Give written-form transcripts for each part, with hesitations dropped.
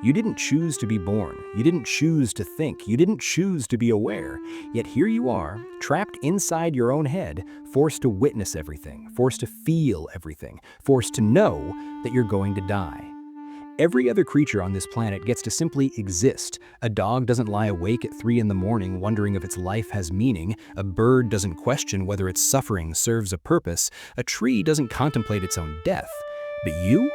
You didn't choose to be born. You didn't choose to think. You didn't choose to be aware. Yet here you are, trapped inside your own head, forced to witness everything, forced to feel everything, forced to know that you're going to die. Every other creature on this planet gets to simply exist. A dog doesn't lie awake at 3 in the morning wondering if its life has meaning. A bird doesn't question whether its suffering serves a purpose. A tree doesn't contemplate its own death. But you?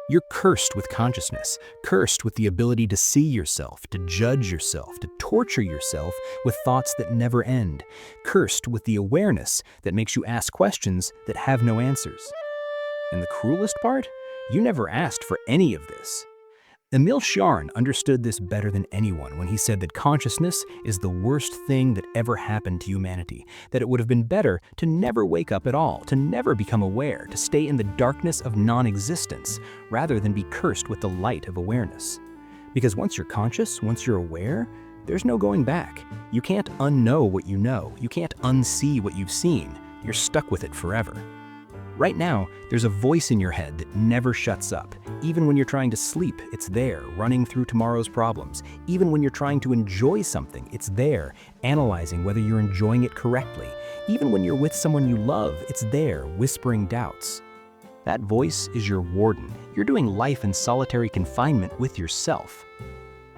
You're cursed with consciousness, cursed with the ability to see yourself, to judge yourself, to torture yourself with thoughts that never end, cursed with the awareness that makes you ask questions that have no answers. And the cruelest part? You never asked for any of this. Emil Cioran understood this better than anyone when he said that consciousness is the worst thing that ever happened to humanity, that it would have been better to never wake up at all, to never become aware, to stay in the darkness of non-existence, rather than be cursed with the light of awareness. Because once you're conscious, once you're aware, there's no going back. You can't unknow what you know. You can't unsee what you've seen. You're stuck with it forever. Right now, there's a voice in your head that never shuts up. Even when you're trying to sleep, it's there, running through tomorrow's problems. Even when you're trying to enjoy something, it's there, analyzing whether you're enjoying it correctly. Even when you're with someone you love, it's there, whispering doubts. That voice is your warden. You're doing life in solitary confinement with yourself.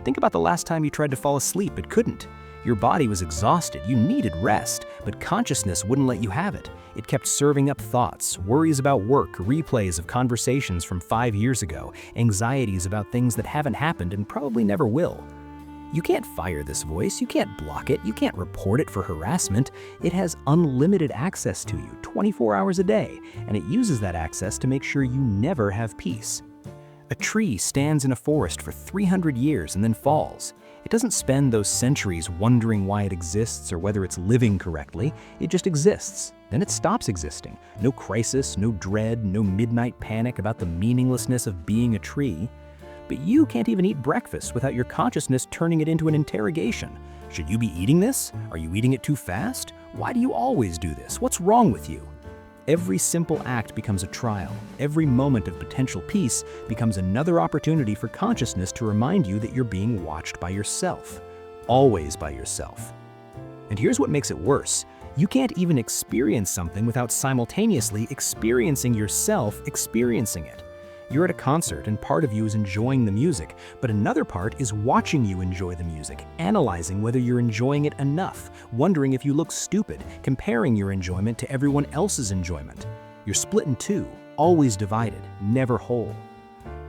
Think about the last time you tried to fall asleep but couldn't. Your body was exhausted, you needed rest, but consciousness wouldn't let you have it. It kept serving up thoughts, worries about work, replays of conversations from 5 years ago, anxieties about things that haven't happened and probably never will. You can't fire this voice, you can't block it, you can't report it for harassment. It has unlimited access to you 24 hours a day, and it uses that access to make sure you never have peace. A tree stands in a forest for 300 years and then falls. It doesn't spend those centuries wondering why it exists or whether it's living correctly. It just exists. Then it stops existing. No crisis, no dread, no midnight panic about the meaninglessness of being a tree. But you can't even eat breakfast without your consciousness turning it into an interrogation. Should you be eating this? Are you eating it too fast? Why do you always do this? What's wrong with you? Every simple act becomes a trial. Every moment of potential peace becomes another opportunity for consciousness to remind you that you're being watched by yourself. Always by yourself. And here's what makes it worse. You can't even experience something without simultaneously experiencing yourself experiencing it. You're at a concert and part of you is enjoying the music, but another part is watching you enjoy the music, analyzing whether you're enjoying it enough, wondering if you look stupid, comparing your enjoyment to everyone else's enjoyment. You're split in two, always divided, never whole.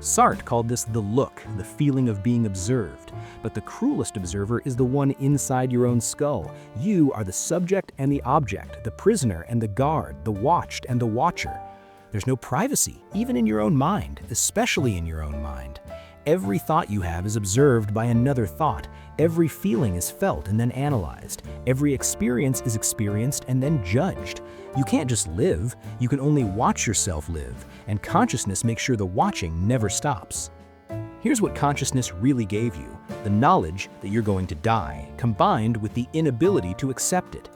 Sartre called this the look, the feeling of being observed. But the cruelest observer is the one inside your own skull. You are the subject and the object, the prisoner and the guard, the watched and the watcher. There's no privacy, even in your own mind, especially in your own mind. Every thought you have is observed by another thought. Every feeling is felt and then analyzed. Every experience is experienced and then judged. You can't just live, you can only watch yourself live, and consciousness makes sure the watching never stops. Here's what consciousness really gave you: the knowledge that you're going to die, combined with the inability to accept it.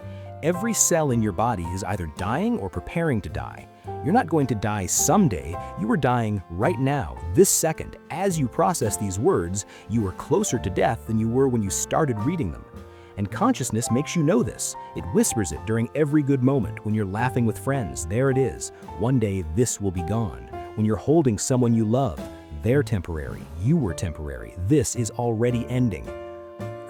Every cell in your body is either dying or preparing to die. You're not going to die someday, you are dying right now, this second. As you process these words, you are closer to death than you were when you started reading them. And consciousness makes you know this. It whispers it during every good moment. When you're laughing with friends, there it is. One day this will be gone. When you're holding someone you love, they're temporary, you were temporary. This is already ending.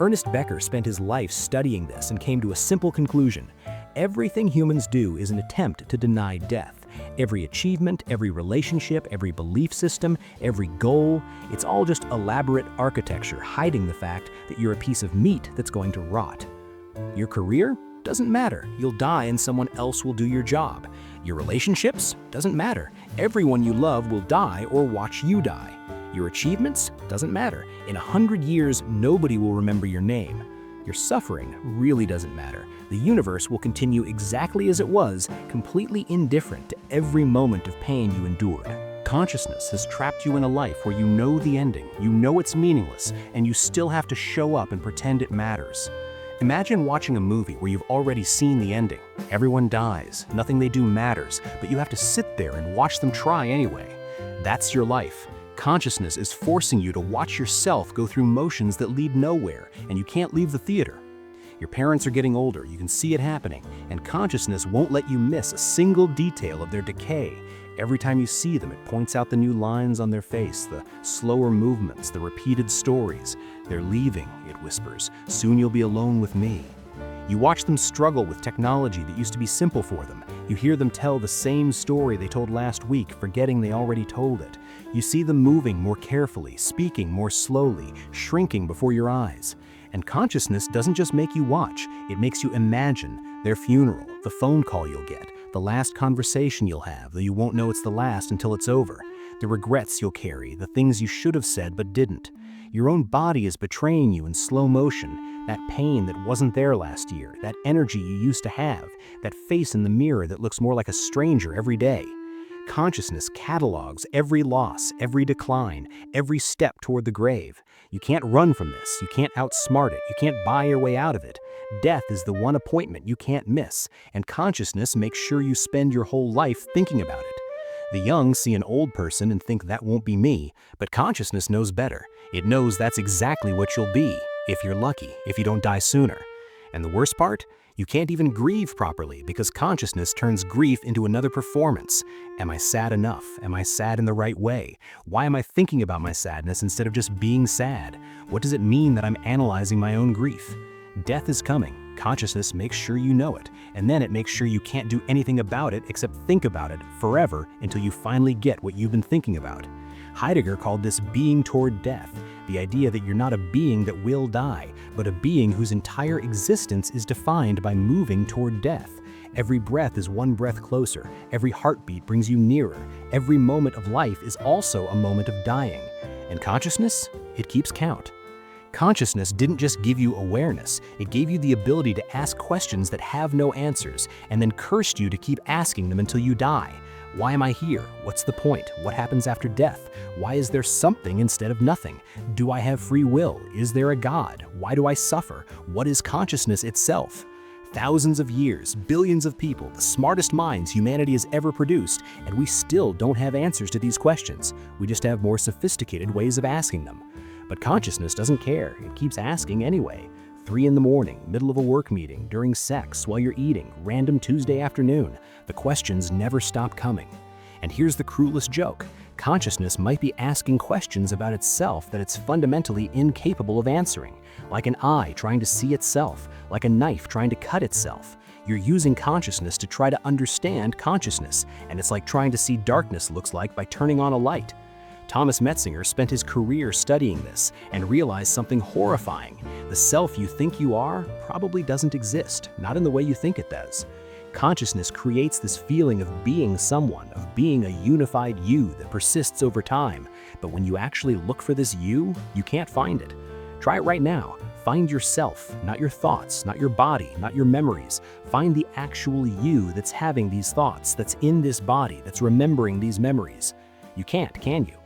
Ernest Becker spent his life studying this and came to a simple conclusion. Everything humans do is an attempt to deny death. Every achievement, every relationship, every belief system, every goal, it's all just elaborate architecture hiding the fact that you're a piece of meat that's going to rot. Your career? Doesn't matter. You'll die and someone else will do your job. Your relationships? Doesn't matter. Everyone you love will die or watch you die. Your achievements? Doesn't matter. In 100 years, nobody will remember your name. Your suffering really doesn't matter. The universe will continue exactly as it was, completely indifferent to every moment of pain you endured. Consciousness has trapped you in a life where you know the ending, you know it's meaningless, and you still have to show up and pretend it matters. Imagine watching a movie where you've already seen the ending. Everyone dies, nothing they do matters, but you have to sit there and watch them try anyway. That's your life. Consciousness is forcing you to watch yourself go through motions that lead nowhere, and you can't leave the theater. Your parents are getting older, you can see it happening, and consciousness won't let you miss a single detail of their decay. Every time you see them, it points out the new lines on their face, the slower movements, the repeated stories. "They're leaving," it whispers. "Soon you'll be alone with me." You watch them struggle with technology that used to be simple for them. You hear them tell the same story they told last week, forgetting they already told it. You see them moving more carefully, speaking more slowly, shrinking before your eyes. And consciousness doesn't just make you watch, it makes you imagine their funeral, the phone call you'll get, the last conversation you'll have, though you won't know it's the last until it's over, the regrets you'll carry, the things you should have said but didn't. Your own body is betraying you in slow motion, that pain that wasn't there last year, that energy you used to have, that face in the mirror that looks more like a stranger every day. Consciousness catalogs every loss, every decline, every step toward the grave. You can't run from this, you can't outsmart it, you can't buy your way out of it. Death is the one appointment you can't miss, and consciousness makes sure you spend your whole life thinking about it. The young see an old person and think that won't be me, but consciousness knows better. It knows that's exactly what you'll be, if you're lucky, if you don't die sooner. And the worst part? You can't even grieve properly because consciousness turns grief into another performance. Am I sad enough? Am I sad in the right way? Why am I thinking about my sadness instead of just being sad? What does it mean that I'm analyzing my own grief? Death is coming. Consciousness makes sure you know it, and then it makes sure you can't do anything about it except think about it forever until you finally get what you've been thinking about. Heidegger called this being toward death, the idea that you're not a being that will die, but a being whose entire existence is defined by moving toward death. Every breath is one breath closer, every heartbeat brings you nearer, every moment of life is also a moment of dying. And consciousness? It keeps count. Consciousness didn't just give you awareness, it gave you the ability to ask questions that have no answers, and then cursed you to keep asking them until you die. Why am I here? What's the point? What happens after death? Why is there something instead of nothing? Do I have free will? Is there a God? Why do I suffer? What is consciousness itself? Thousands of years, billions of people, the smartest minds humanity has ever produced, and we still don't have answers to these questions. We just have more sophisticated ways of asking them. But consciousness doesn't care. It keeps asking anyway. 3 in the morning, middle of a work meeting, during sex, while you're eating, random Tuesday afternoon. The questions never stop coming. And here's the cruelest joke. Consciousness might be asking questions about itself that it's fundamentally incapable of answering. Like an eye trying to see itself, like a knife trying to cut itself. You're using consciousness to try to understand consciousness, and it's like trying to see darkness looks like by turning on a light. Thomas Metzinger spent his career studying this and realized something horrifying. The self you think you are probably doesn't exist, not in the way you think it does. Consciousness creates this feeling of being someone, of being a unified you that persists over time. But when you actually look for this you can't find it. Try it right now. Find yourself, not your thoughts, not your body, not your memories. Find the actual you that's having these thoughts, that's in this body, that's remembering these memories. You can't, can you?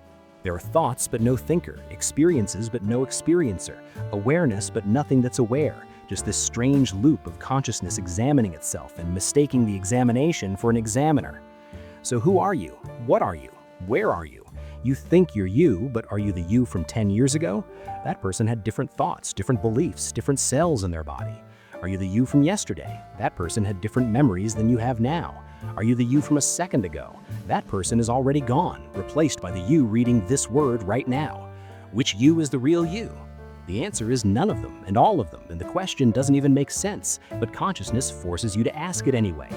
There are thoughts but no thinker, experiences but no experiencer, awareness but nothing that's aware. Just this strange loop of consciousness examining itself and mistaking the examination for an examiner. So who are you? What are you? Where are you? You think you're you, but are you the you from 10 years ago? That person had different thoughts, different beliefs, different cells in their body. Are you the you from yesterday? That person had different memories than you have now. Are you the you from a second ago? That person is already gone, replaced by the you reading this word right now. Which you is the real you? The answer is none of them and all of them, and the question doesn't even make sense, but consciousness forces you to ask it anyway.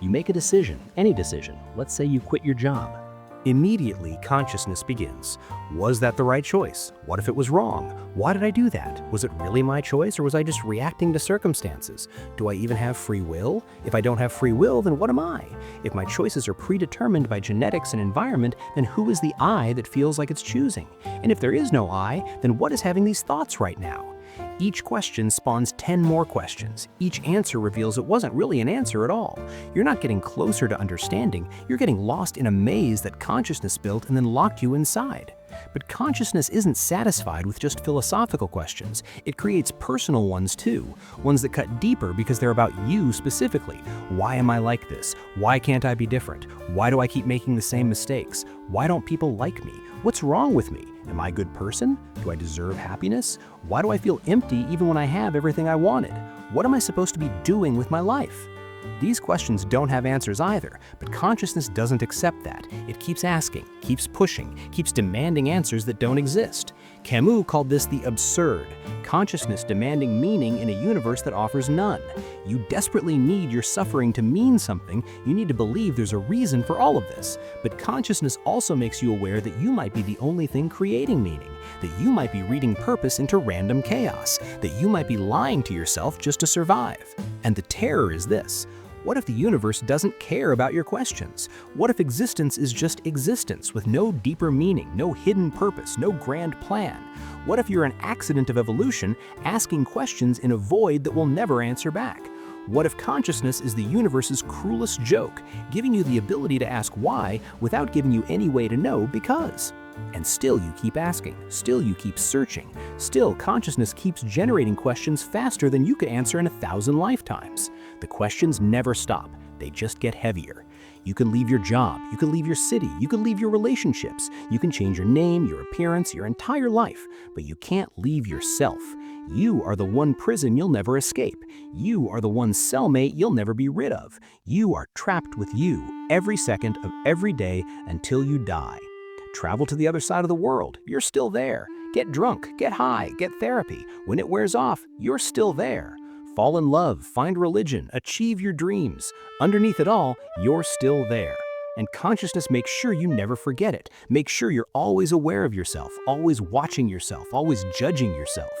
You make a decision, any decision. Let's say you quit your job. Immediately, consciousness begins. Was that the right choice? What if it was wrong? Why did I do that? Was it really my choice, or was I just reacting to circumstances? Do I even have free will? If I don't have free will, then what am I? If my choices are predetermined by genetics and environment, then who is the I that feels like it's choosing? And if there is no I, then what is having these thoughts right now? Each question spawns 10 more questions. Each answer reveals it wasn't really an answer at all. You're not getting closer to understanding, you're getting lost in a maze that consciousness built and then locked you inside. But consciousness isn't satisfied with just philosophical questions. It creates personal ones too, ones that cut deeper because they're about you specifically. Why am I like this? Why can't I be different? Why do I keep making the same mistakes? Why don't people like me? What's wrong with me? Am I a good person? Do I deserve happiness? Why do I feel empty even when I have everything I wanted? What am I supposed to be doing with my life? These questions don't have answers either, but consciousness doesn't accept that. It keeps asking, keeps pushing, keeps demanding answers that don't exist. Camus called this the absurd, consciousness demanding meaning in a universe that offers none. You desperately need your suffering to mean something. You need to believe there's a reason for all of this. But consciousness also makes you aware that you might be the only thing creating meaning, that you might be reading purpose into random chaos, that you might be lying to yourself just to survive. And the terror is this. What if the universe doesn't care about your questions? What if existence is just existence with no deeper meaning, no hidden purpose, no grand plan? What if you're an accident of evolution asking questions in a void that will never answer back? What if consciousness is the universe's cruelest joke, giving you the ability to ask why without giving you any way to know because? And still you keep asking, still you keep searching, still consciousness keeps generating questions faster than you could answer in 1,000 lifetimes. The questions never stop, they just get heavier. You can leave your job, you can leave your city, you can leave your relationships, you can change your name, your appearance, your entire life, but you can't leave yourself. You are the one prison you'll never escape. You are the one cellmate you'll never be rid of. You are trapped with you every second of every day until you die. Travel to the other side of the world, you're still there. Get drunk, get high, get therapy. When it wears off, you're still there. Fall in love, find religion, achieve your dreams. Underneath it all, you're still there. And consciousness makes sure you never forget it. Make sure you're always aware of yourself, always watching yourself, always judging yourself.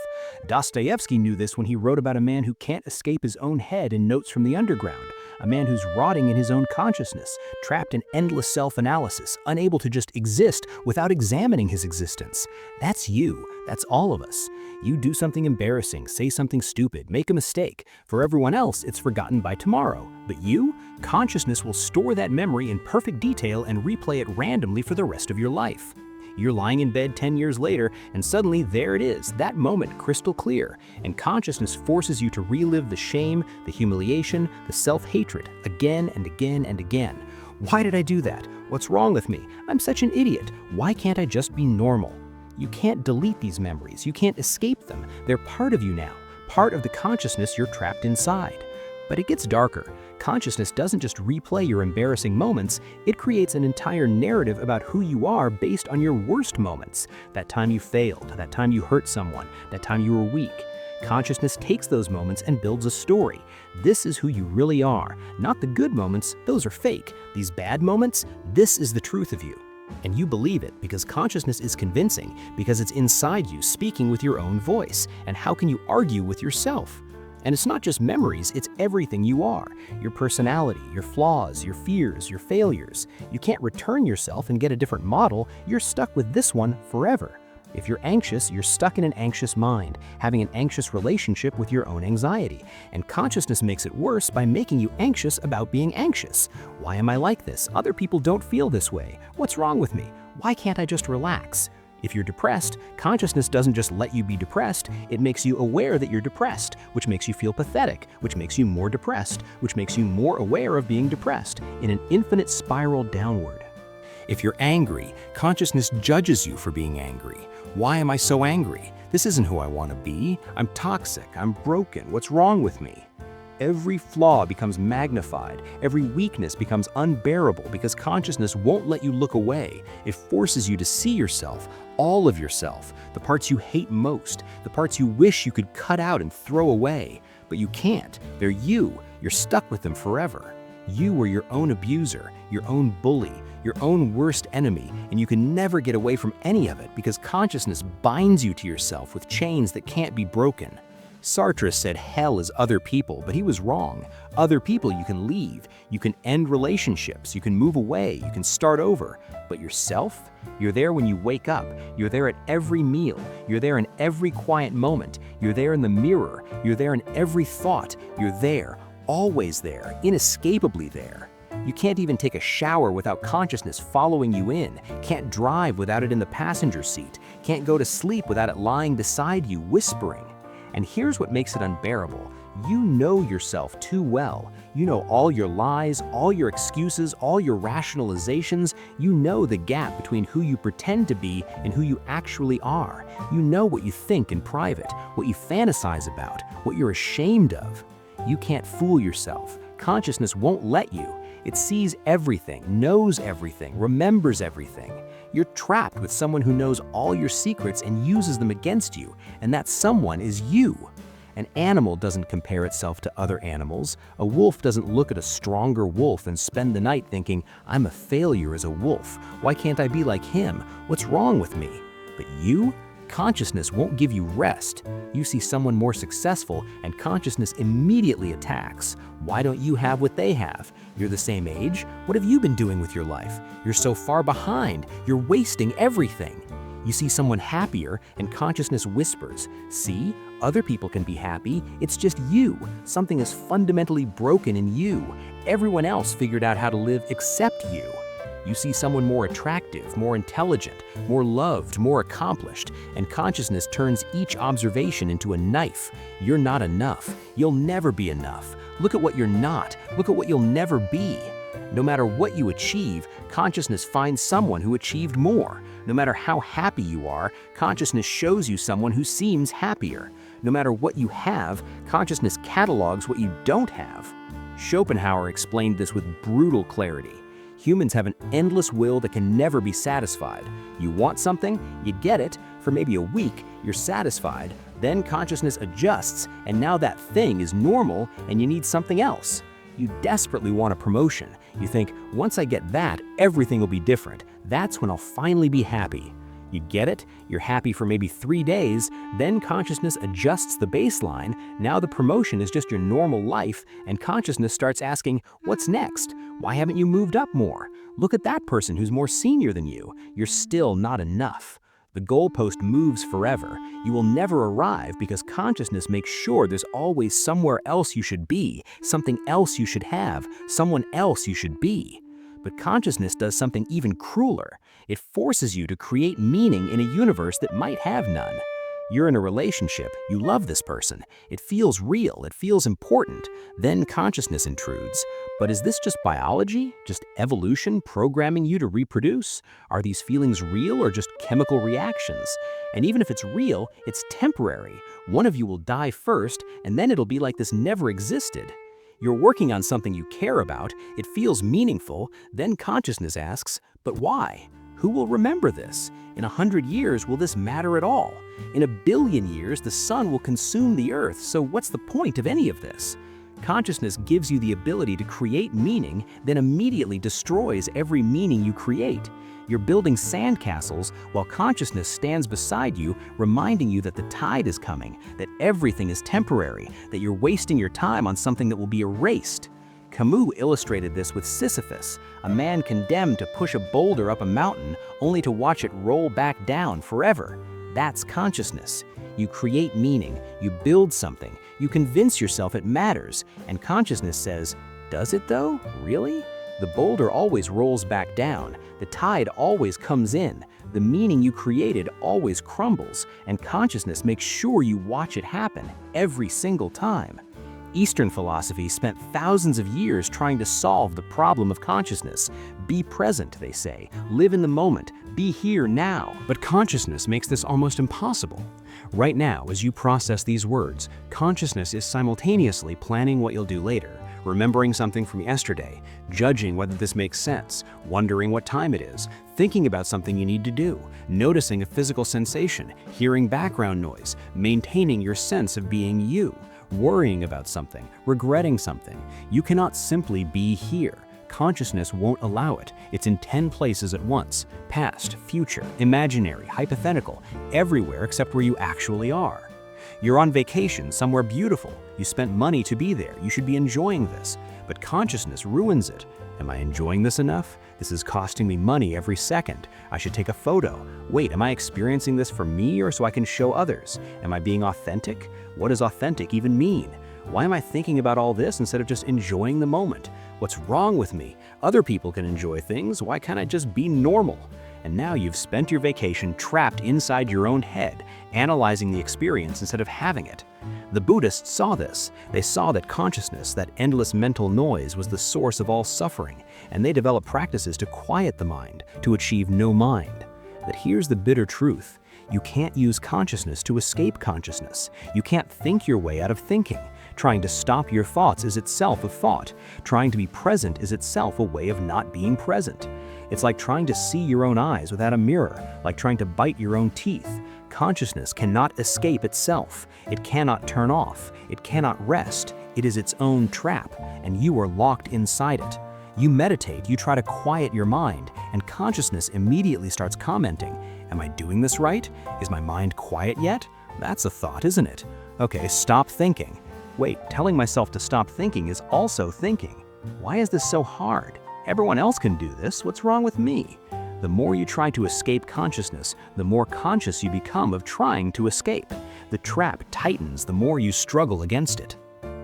Dostoevsky knew this when he wrote about a man who can't escape his own head in Notes from the Underground, a man who's rotting in his own consciousness, trapped in endless self-analysis, unable to just exist without examining his existence. That's you. That's all of us. You do something embarrassing, say something stupid, make a mistake. For everyone else, it's forgotten by tomorrow. But you, consciousness will store that memory in perfect detail and replay it randomly for the rest of your life. You're lying in bed 10 years later, and suddenly there it is, that moment crystal clear, and consciousness forces you to relive the shame, the humiliation, the self-hatred again and again and again. Why did I do that? What's wrong with me? I'm such an idiot. Why can't I just be normal? You can't delete these memories. You can't escape them. They're part of you now, part of the consciousness you're trapped inside. But it gets darker. Consciousness doesn't just replay your embarrassing moments, it creates an entire narrative about who you are based on your worst moments. That time you failed, that time you hurt someone, that time you were weak. Consciousness takes those moments and builds a story. This is who you really are. Not the good moments, those are fake. These bad moments, this is the truth of you. And you believe it because consciousness is convincing, because it's inside you speaking with your own voice. And how can you argue with yourself? And it's not just memories, it's everything you are. Your personality, your flaws, your fears, your failures. You can't return yourself and get a different model, you're stuck with this one forever. If you're anxious, you're stuck in an anxious mind, having an anxious relationship with your own anxiety. And consciousness makes it worse by making you anxious about being anxious. Why am I like this? Other people don't feel this way. What's wrong with me? Why can't I just relax? If you're depressed, consciousness doesn't just let you be depressed, it makes you aware that you're depressed, which makes you feel pathetic, which makes you more depressed, which makes you more aware of being depressed, in an infinite spiral downward. If you're angry, consciousness judges you for being angry. Why am I so angry? This isn't who I want to be. I'm toxic. I'm broken. What's wrong with me? Every flaw becomes magnified. Every weakness becomes unbearable because consciousness won't let you look away. It forces you to see yourself, all of yourself, the parts you hate most, the parts you wish you could cut out and throw away. But you can't. They're you. You're stuck with them forever. You are your own abuser, your own bully, your own worst enemy, and you can never get away from any of it because consciousness binds you to yourself with chains that can't be broken. Sartre said hell is other people, but he was wrong. Other people you can leave, you can end relationships, you can move away, you can start over. But yourself? You're there when you wake up, you're there at every meal, you're there in every quiet moment, you're there in the mirror, you're there in every thought, you're there, always there, inescapably there. You can't even take a shower without consciousness following you in, can't drive without it in the passenger seat, can't go to sleep without it lying beside you, whispering. And here's what makes it unbearable. You know yourself too well. You know all your lies, all your excuses, all your rationalizations. You know the gap between who you pretend to be and who you actually are. You know what you think in private, what you fantasize about, what you're ashamed of. You can't fool yourself. Consciousness won't let you. It sees everything, knows everything, remembers everything. You're trapped with someone who knows all your secrets and uses them against you, and that someone is you. An animal doesn't compare itself to other animals. A wolf doesn't look at a stronger wolf and spend the night thinking, I'm a failure as a wolf. Why can't I be like him? What's wrong with me? But you? Consciousness won't give you rest. You see someone more successful and consciousness immediately attacks. Why don't you have what they have? You're the same age? What have you been doing with your life? You're so far behind. You're wasting everything. You see someone happier and consciousness whispers, see, other people can be happy, it's just you. Something is fundamentally broken in you. Everyone else figured out how to live except you. You see someone more attractive, more intelligent, more loved, more accomplished, and consciousness turns each observation into a knife. You're not enough. You'll never be enough. Look at what you're not. Look at what you'll never be. No matter what you achieve, consciousness finds someone who achieved more. No matter how happy you are, consciousness shows you someone who seems happier. No matter what you have, consciousness catalogs what you don't have. Schopenhauer explained this with brutal clarity. Humans have an endless will that can never be satisfied. You want something, you get it, for maybe a week, you're satisfied, then consciousness adjusts, and now that thing is normal and you need something else. You desperately want a promotion. You think, once I get that, everything will be different. That's when I'll finally be happy. You get it, you're happy for maybe 3 days, then consciousness adjusts the baseline, now the promotion is just your normal life, and consciousness starts asking, what's next? Why haven't you moved up more? Look at that person who's more senior than you. You're still not enough. The goalpost moves forever. You will never arrive because consciousness makes sure there's always somewhere else you should be, something else you should have, someone else you should be. But consciousness does something even crueler. It forces you to create meaning in a universe that might have none. You're in a relationship, you love this person, it feels real, it feels important, then consciousness intrudes. But is this just biology? Just evolution programming you to reproduce? Are these feelings real or just chemical reactions? And even if it's real, it's temporary. One of you will die first, and then it'll be like this never existed. You're working on something you care about, it feels meaningful, then consciousness asks, but why? Who will remember this? In 100 years, will this matter at all? In 1 billion years, the sun will consume the earth, so what's the point of any of this? Consciousness gives you the ability to create meaning, then immediately destroys every meaning you create. You're building sandcastles while consciousness stands beside you, reminding you that the tide is coming, that everything is temporary, that you're wasting your time on something that will be erased. Camus illustrated this with Sisyphus, a man condemned to push a boulder up a mountain only to watch it roll back down forever. That's consciousness. You create meaning, you build something, you convince yourself it matters, and consciousness says, does it though? Really? The boulder always rolls back down, the tide always comes in, the meaning you created always crumbles, and consciousness makes sure you watch it happen every single time. Eastern philosophy spent thousands of years trying to solve the problem of consciousness. Be present, they say. Live in the moment. Be here now. But consciousness makes this almost impossible. Right now, as you process these words, consciousness is simultaneously planning what you'll do later, remembering something from yesterday, judging whether this makes sense, wondering what time it is, thinking about something you need to do, noticing a physical sensation, hearing background noise, maintaining your sense of being you, worrying about something, regretting something. You cannot simply be here. Consciousness won't allow it. It's in 10 places at once: past, future, imaginary, hypothetical, everywhere except where you actually are. You're on vacation somewhere beautiful. You spent money to be there. You should be enjoying this. But consciousness ruins it. Am I enjoying this enough? This is costing me money every second. I should take a photo. Wait, am I experiencing this for me or so I can show others? Am I being authentic? What does authentic even mean? Why am I thinking about all this instead of just enjoying the moment? What's wrong with me? Other people can enjoy things, why can't I just be normal? And now you've spent your vacation trapped inside your own head, analyzing the experience instead of having it. The Buddhists saw this. They saw that consciousness, that endless mental noise, was the source of all suffering, and they developed practices to quiet the mind, to achieve no mind. But here's the bitter truth. You can't use consciousness to escape consciousness. You can't think your way out of thinking. Trying to stop your thoughts is itself a thought. Trying to be present is itself a way of not being present. It's like trying to see your own eyes without a mirror, like trying to bite your own teeth. Consciousness cannot escape itself. It cannot turn off. It cannot rest. It is its own trap, and you are locked inside it. You meditate, you try to quiet your mind, and consciousness immediately starts commenting. Am I doing this right? Is my mind quiet yet? That's a thought, isn't it? Okay, stop thinking. Wait, telling myself to stop thinking is also thinking. Why is this so hard? Everyone else can do this. What's wrong with me? The more you try to escape consciousness, the more conscious you become of trying to escape. The trap tightens the more you struggle against it.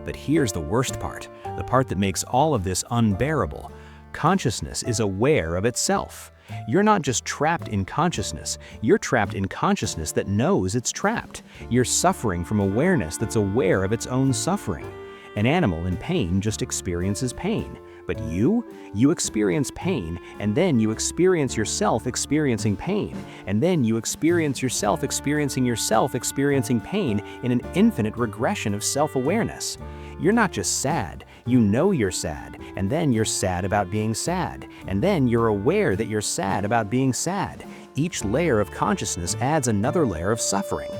But here's the worst part, the part that makes all of this unbearable. Consciousness is aware of itself. You're not just trapped in consciousness, you're trapped in consciousness that knows it's trapped. You're suffering from awareness that's aware of its own suffering. An animal in pain just experiences pain. But you experience pain, and then you experience yourself experiencing pain, and then you experience yourself experiencing pain in an infinite regression of self-awareness. You're not just sad, you know you're sad, and then you're sad about being sad, and then you're aware that you're sad about being sad. Each layer of consciousness adds another layer of suffering.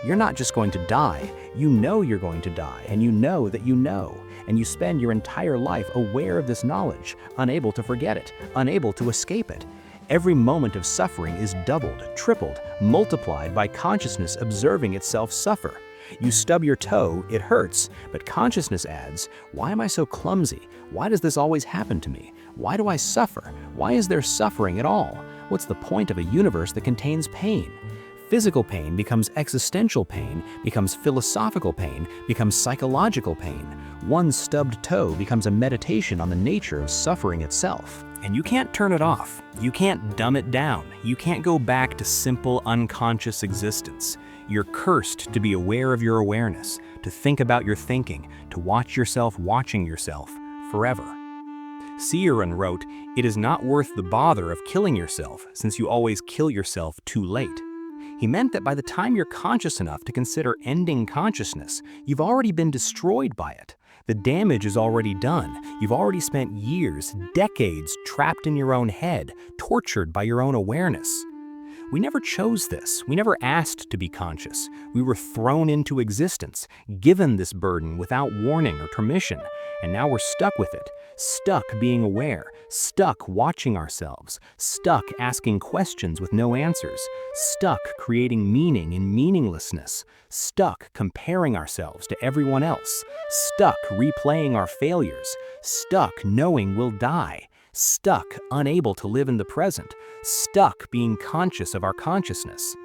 You're not just going to die, you know you're going to die, and you know that you know. And you spend your entire life aware of this knowledge, unable to forget it, unable to escape it. Every moment of suffering is doubled, tripled, multiplied by consciousness observing itself suffer. You stub your toe, it hurts, but consciousness adds, why am I so clumsy? Why does this always happen to me? Why do I suffer? Why is there suffering at all? What's the point of a universe that contains pain? Physical pain becomes existential pain, becomes philosophical pain, becomes psychological pain. One stubbed toe becomes a meditation on the nature of suffering itself. And you can't turn it off. You can't dumb it down. You can't go back to simple, unconscious existence. You're cursed to be aware of your awareness, to think about your thinking, to watch yourself watching yourself, forever. Cioran wrote, "It is not worth the bother of killing yourself, since you always kill yourself too late." He meant that by the time you're conscious enough to consider ending consciousness, you've already been destroyed by it. The damage is already done. You've already spent years, decades trapped in your own head, tortured by your own awareness. We never chose this. We never asked to be conscious. We were thrown into existence, given this burden without warning or permission, and now we're stuck with it. Stuck being aware, stuck watching ourselves, stuck asking questions with no answers, stuck creating meaning in meaninglessness, stuck comparing ourselves to everyone else, stuck replaying our failures, stuck knowing we'll die, stuck unable to live in the present, stuck being conscious of our consciousness.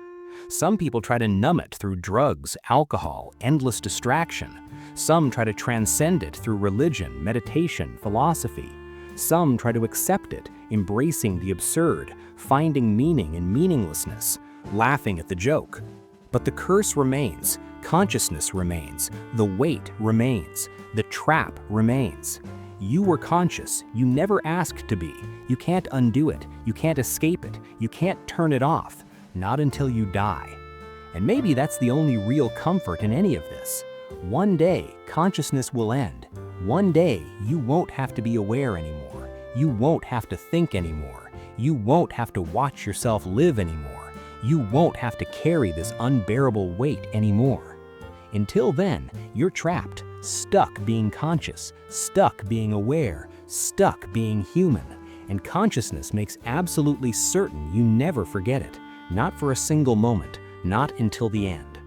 Some people try to numb it through drugs, alcohol, endless distraction. Some try to transcend it through religion, meditation, philosophy. Some try to accept it, embracing the absurd, finding meaning in meaninglessness, laughing at the joke. But the curse remains, consciousness remains, the weight remains, the trap remains. You were conscious, you never asked to be. You can't undo it, you can't escape it, you can't turn it off. Not until you die. And maybe that's the only real comfort in any of this. One day, consciousness will end. One day, you won't have to be aware anymore. You won't have to think anymore. You won't have to watch yourself live anymore. You won't have to carry this unbearable weight anymore. Until then, you're trapped, stuck being conscious, stuck being aware, stuck being human. And consciousness makes absolutely certain you never forget it. Not for a single moment, not until the end.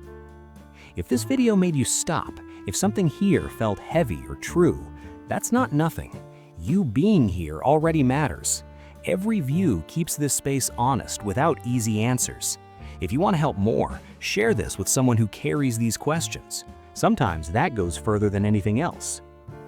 If this video made you stop, if something here felt heavy or true, that's not nothing. You being here already matters. Every view keeps this space honest without easy answers. If you want to help more, share this with someone who carries these questions. Sometimes that goes further than anything else.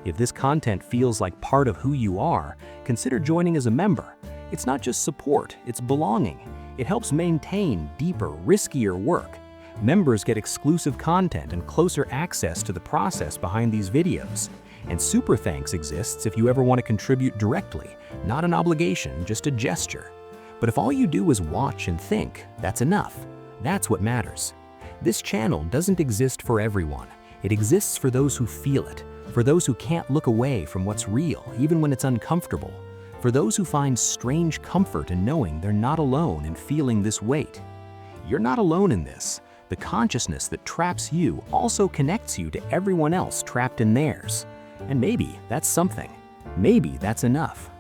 If this content feels like part of who you are, consider joining as a member. It's not just support, it's belonging. It helps maintain deeper, riskier work. Members get exclusive content and closer access to the process behind these videos. And Super Thanks exists if you ever want to contribute directly, not an obligation, just a gesture. But if all you do is watch and think, that's enough. That's what matters. This channel doesn't exist for everyone. It exists for those who feel it, for those who can't look away from what's real, even when it's uncomfortable, for those who find strange comfort in knowing they're not alone in feeling this weight. You're not alone in this. The consciousness that traps you also connects you to everyone else trapped in theirs. And maybe that's something. Maybe that's enough.